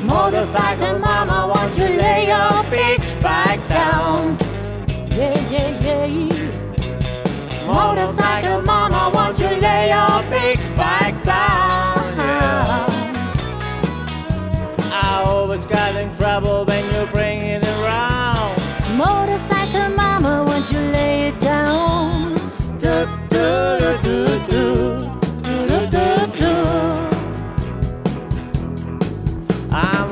Motorcycle mama, won't you lay your big spike down? Yeah, yeah, yeah. Motorcycle mama, won't you lay your big spike down? Yeah. I always got in trouble when you bring it around. Motorcycle mama, won't you lay it down? Do, do, do, do, do. Do, do, do. I'm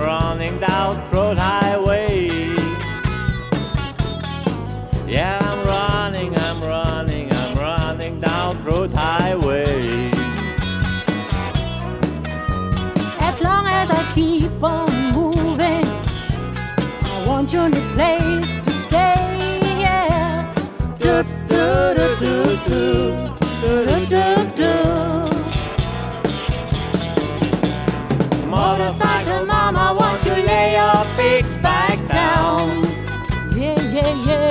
running down Road Highway. Yeah, I'm running down Road Highway. As long as I keep on moving, I want you in a place to stay. Yeah. Do, do, do, do, do. Do, do, do, do. Motorcycle mama, won't you lay your big spike down? Yeah, yeah, yeah.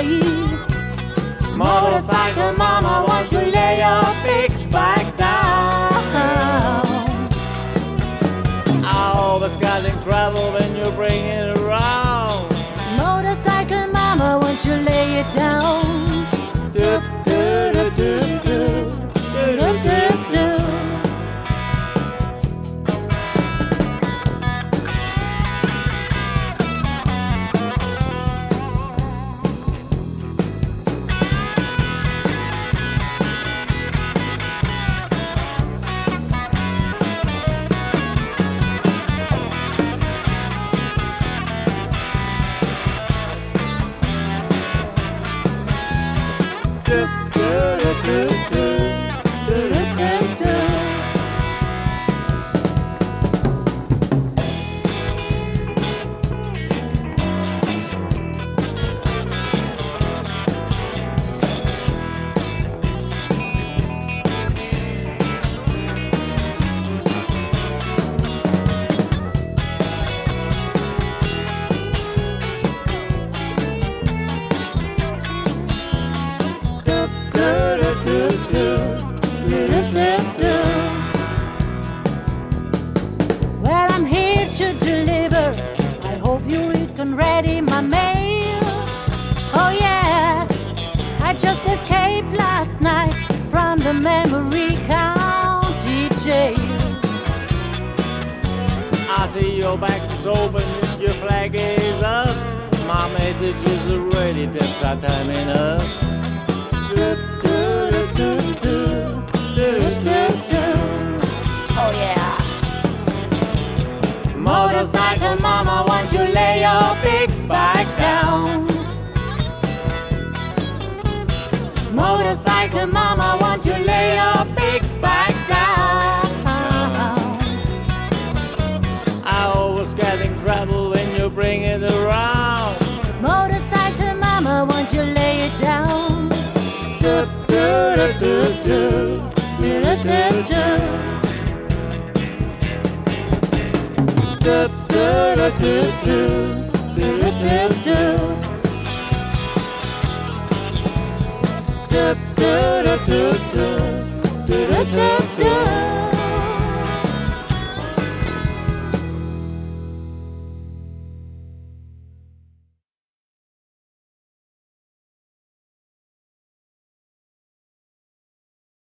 Motorcycle mama, won't you lay your big spike down? I always got in trouble when you bring it around. Motorcycle mama, won't you lay it down? Do, do, do, do, do. Do, do, do, do. Do, do, do, do, do, do, do, do. Well, I'm here to deliver. I hope you can ready my mail. Oh yeah, I just escaped last night from the Memory County jail. I see your back is open, your flag is up. My message is ready, that's our time enough. Do, do, do, do, do, do, do, do. Oh yeah. Motorcycle mama, won't you lay your big spike down? Motorcycle mama, won't you lay your big spike down? I always get in trouble when you bring it around. Motorcycle mama, won't you lay it down? Do, do, do, do, do, do, do, do. Do, do, do, do, do, do, do. Do, do, do, do, do, do, do, do.